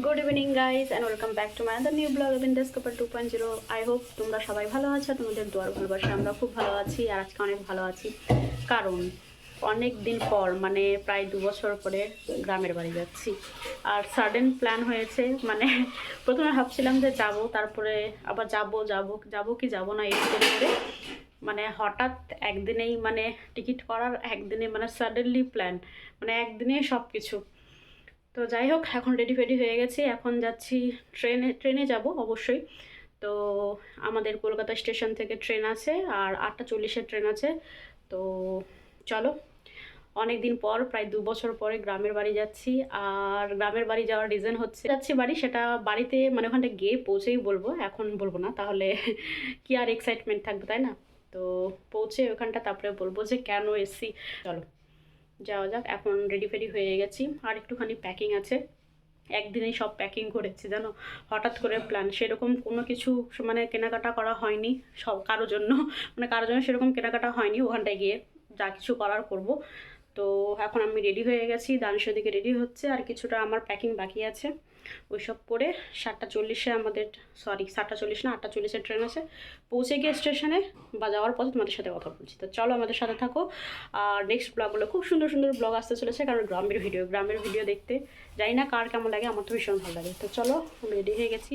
Good evening guys and welcome back to my other new blog of Indus Couple 2.0. I hope তোমরা সবাই ভালো আছো, তোমাদের দোয়ার ভালোবাসা আমরা খুব ভালো আছি আর আজকে অনেক ভালো আছি কারণ অনেক দিন পর মানে প্রায় 2 বছর পরে গ্রামের বাড়ি যাচ্ছি। আর সাডেন প্ল্যান হয়েছে, মানে প্রথমে ভাবছিলাম যে যাব, তারপরে আবার যাব কি যাব না এই করে মানে হঠাৎ একদিনেই মানে টিকিট করার একদিনে মানে সাডেনলি প্ল্যান, মানে একদিনেই সব কিছু। তো যাই হোক, এখন রেডি হয়ে গেছি, এখন যাচ্ছি ট্রেনে যাব অবশ্যই। তো আমাদের কলকাতা স্টেশন থেকে ট্রেন আছে আর 8:40-এর ট্রেন আছে। তো চলো, অনেক দিন পর প্রায় 2 বছর পরে গ্রামের বাড়ি যাচ্ছি। আর গ্রামের বাড়ি যাওয়ার রিজন হচ্ছে যাচ্ছি বাড়ি, সেটা বাড়িতে মানে ওখানটা গিয়ে পৌঁছেই বলবো, এখন বলবো না, তাহলে কি আর এক্সাইটমেন্ট থাকবে তাই না। তো পৌঁছে ওখানটা তারপরে বলবো যে কেন এসছি। চলো যাওয়া যাক। এখন রেডি হয়ে গেছি আর একটুখানি প্যাকিং আছে, একদিনেই সব প্যাকিং করেছি জানো, হঠাৎ করে প্ল্যান, সেরকম কোনো কিছু মানে কেনাকাটা করা হয়নি সব কারোর জন্য, মানে কারোর জন্য সেরকম কেনাকাটা হয়নি, ওখানটায় গিয়ে যা কিছু করার করব। তো এখন আমি রেডি হয়ে গেছি, দানিশ দিকে রেডি হচ্ছে আর কিছুটা আমার প্যাকিং বাকি আছে। ওইসব করে 7:40-এ আমাদের, সরি 7:40 না 8:40-এর ট্রেন আছে। পৌঁছে গিয়ে স্টেশনে বা যাওয়ার পথে তোমাদের সাথে কথা বলছি। তো চলো আমাদের সাথে থাকো। আর নেক্সট ব্লগগুলো খুব সুন্দর সুন্দর ব্লগ আসতে চলেছে, কারণ গ্রামের ভিডিও দেখতে জানি না কার কেমন লাগে, আমার তো ভীষণ ভালো লাগে। তো চলো, আমি রেডি হয়ে গেছি,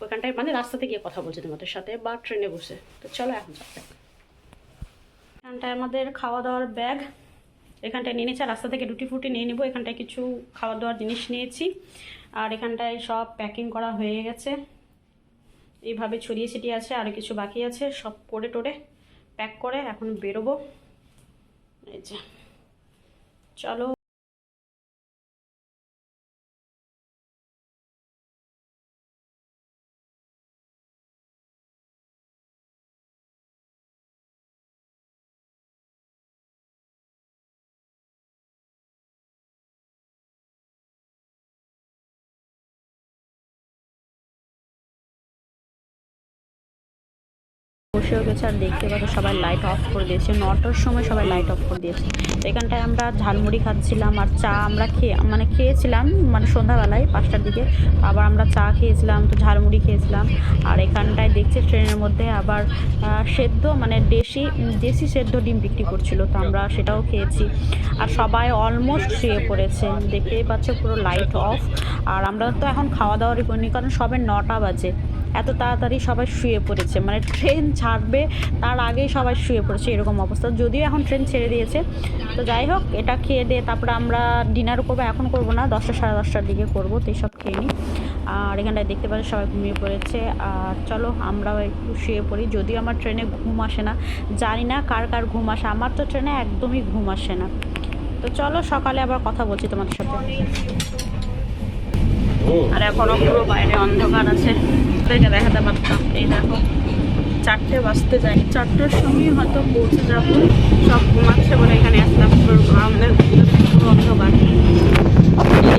ওইখানটায় মানে রাস্তাতে গিয়ে কথা বলছি তোমাদের সাথে বা ট্রেনে বসে। তো চলো এখন যাবে। এখানটায় আমাদের খাওয়া দাওয়ার ব্যাগ এখানটায় নিয়ে নিয়েছি, রাস্তা থেকে রুটি ফুটি নিয়ে নেবো। এখানটায় কিছু খাওয়া দাওয়ার জিনিস নিয়েছি আর এখানটায় সব প্যাকিং করা হয়ে গেছে, এইভাবে ছড়িয়ে ছিটিয়ে আছে, আর কিছু বাকি আছে, সব করে টোরে প্যাক করে এখন বেরোবো। এই যে চলো। বসেও গেছে আর দেখতে পাচ্ছ সবাই লাইট অফ করে দিয়েছে, 9টার সময় সবাই লাইট অফ করে দিয়েছে। তো এখানটায় আমরা ঝালমুড়ি খাচ্ছিলাম আর চা আমরা খেয়েছিলাম মানে সন্ধ্যাবেলায় 5টার দিকে, আবার আমরা চা খেয়েছিলাম, তো ঝালমুড়ি খেয়েছিলাম। আর এখানটায় দেখছি ট্রেনের মধ্যে আবার সেদ্ধ মানে দেশি সেদ্ধ ডিম বিক্রি করছিল, তো আমরা সেটাও খেয়েছি। আর সবাই অলমোস্ট শুয়ে পড়েছে, দেখতেই পাচ্ছ পুরো লাইট অফ। আর আমরা তো এখন খাওয়া দাওয়ারই করিনি, কারণ সবে 9টা বাজে, এত তাড়াতাড়ি সবাই শুয়ে পড়েছে, মানে ট্রেন ছাড়বে তার আগেই সবাই শুয়ে পড়েছে এরকম অবস্থা। যদিও এখন ট্রেন ছেড়ে দিয়েছে, তো যাই হোক, এটা খেয়ে দিয়ে তারপরে আমরা ডিনার করবো, এখন করবো না, 10টা সাড়ে 10টার দিকে করবো। তো এইসব খেয়ে নিই। আর এখানটায় দেখতে পাচ্ছি সবাই ঘুমিয়ে পড়েছে। আর চলো আমরাও একটু শুয়ে পড়ি, যদিও আমার ট্রেনে ঘুম আসে না, জানি না কার কার ঘুম আসে, আমার তো ট্রেনে একদমই ঘুম আসে না। তো চলো সকালে আবার কথা বলছি তোমাদের সাথে। আর এখনো পুরো বাইরে অন্ধকার আছে, এটা দেখাতে পারতাম। এই দেখো 4টে বাজতে যাই, 4টার সময় হয়তো পৌঁছে যাব। সব ঘুমাচ্ছে বলে এখানে আসলাম, পুরো আমাদের পুরো অন্ধকার।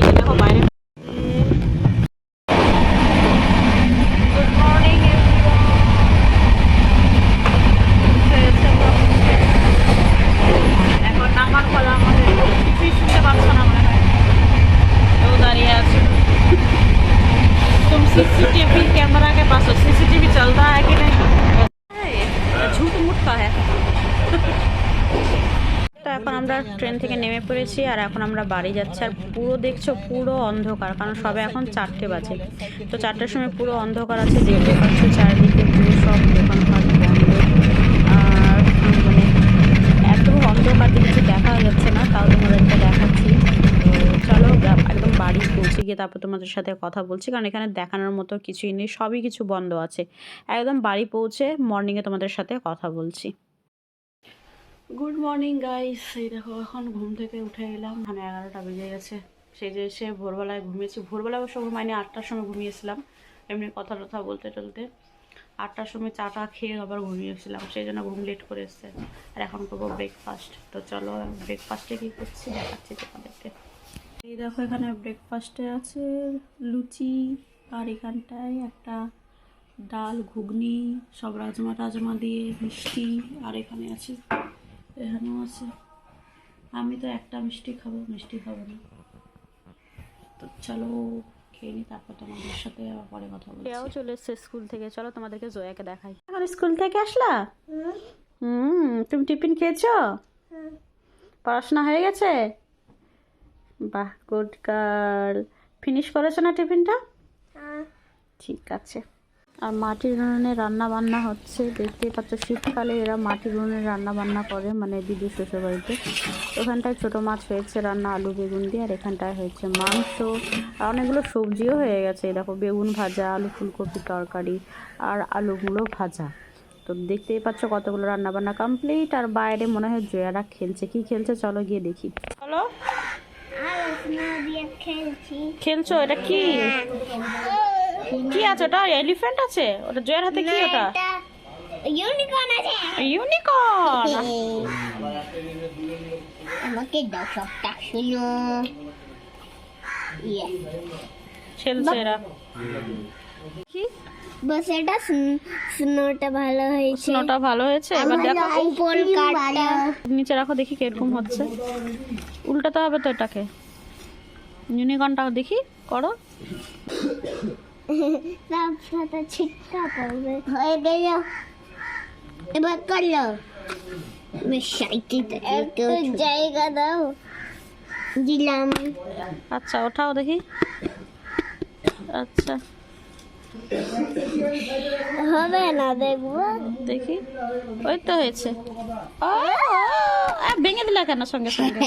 এই দেখো বাইরে। গুড মর্নিং এখন নামার ফলে আমাদের কিছুই শুনতে পাচ্ছ না মনে হয়, কেউ দাঁড়িয়ে আছে। तुम सीसीटीवी कैमरा के पास हो, सीसीटीवी चलता है कि नहीं, झूठ मूठ का है। তো এখন আমরা ট্রেন থেকে নেমে পড়েছি আর এখন আমরা বাড়ি যাচ্ছি। আর পুরো দেখছো পুরো অন্ধকার, কারণ সবে এখন 4টে বাজে। তো 4টার সময় পুরো অন্ধকার আছে, দেখতে পাচ্ছ চারিদিকে পুরো সব দোকানপাট বন্ধ। আর মানে এত অন্ধকার কিছু দেখা যাচ্ছে না, তাও তোমাদেরকে দেখাচ্ছি। চলো একদম বাড়ি পৌঁছে গিয়ে তারপর তোমাদের সাথে কথা বলছি, কারণ এখানে দেখানোর মতো কিছুই নেই, সবই কিছু বন্ধ আছে। একদম বাড়ি পৌঁছে মর্নিংয়ে তোমাদের সাথে কথা বলছি। গুড মর্নিং গাইস, এই দেখো এখন ঘুম থেকে উঠে গেলাম, মানে 11টা বেজে গেছে। সেই যে এসে ভোরবেলায় ঘুমিয়েছি, ভোরবেলা অবশ্য ঘুমাইনি, 8টার সময় ঘুমিয়েছিলাম, এমনি কথা টথা বলতে টলতে 8টার সময় চাটা খেয়ে আবার ঘুমিয়েছিলাম, সেই জন্য ঘুম লেট করে এসছে। আর এখন করবো ব্রেকফাস্ট। তো চলো ব্রেকফাস্টে কী করছি দেখাচ্ছি তোমাদেরকে। এই দেখো এখানে ব্রেকফাস্টে আছে লুচি, আর এখানটায় একটা ডাল ঘুগনি, সব রাজমা দিয়ে মিষ্টি, আর এখানে আছে, এখানেও আছে। আমি তো একটা মিষ্টি খাবো না। তো চলো খেয়ে নিই, তারপর তোমাদের সাথে আবার পরে কথা বলছি। কেউ চলে এসছে স্কুল থেকে, চলো তোমাদেরকে জয়াকে দেখাই। এখন স্কুল থেকে আসলা? তুমি টিফিন খেয়েছো? পড়াশোনা হয়ে গেছে? বাহ, গুড গার্ল। ফিনিশ করেছো না টিফিনটা? ঠিক আছে। আর মাটির উনুনে রান্না বান্না হচ্ছে, দেখতেই পাচ্ছ শীতকালে এরা মাটির উনুনে রান্না বান্না করে, মানে দিদির শ্বশুর বাড়িতে। ওখানটায় ছোটো মাছ হয়েছে রান্না আলু বেগুন দিয়ে, আর এখানটায় হয়েছে মাংস, আর অনেকগুলো সবজিও হয়ে গেছে। দেখো বেগুন ভাজা, আলু ফুলকপি তরকারি, আর আলুগুলো ভাজা। তো দেখতেই পাচ্ছ কতগুলো রান্না বান্না কমপ্লিট। আর বাইরে মনে হয় জয়ারা খেলছে, কি খেলছে চলো গিয়ে দেখি। চলো। খেলছো? এটা কি কি আছে? ওটা এলিফ্যান্ট আছে? ওটা জয়ের হাতে কি? ওটা ইউনিকর্ন আছে। ইউনিকর্ন। আমাকে দাও সবটা শুনো। খেলছে এরা। কি বস এটা স্নোটা ভালো হয়েছে। স্নোটা ভালো হয়েছে। এবার দেখো উপর কাটটা নিচে রাখো, দেখি কিরকম হচ্ছে। উল্টাতে হবে তো এটাকে। ইউনিকর্নটা দেখি করো। সব সাথে ছিটকা পড়বে। হয়ে গেল, এবার করলো। একটু জায়গা দাও। দিলাম। আচ্ছা ওঠাও দেখি। আচ্ছা হবে না, দেখবো দেখি। ওই তো হয়েছে। ভেঙে দিলা কেন সঙ্গে সঙ্গে?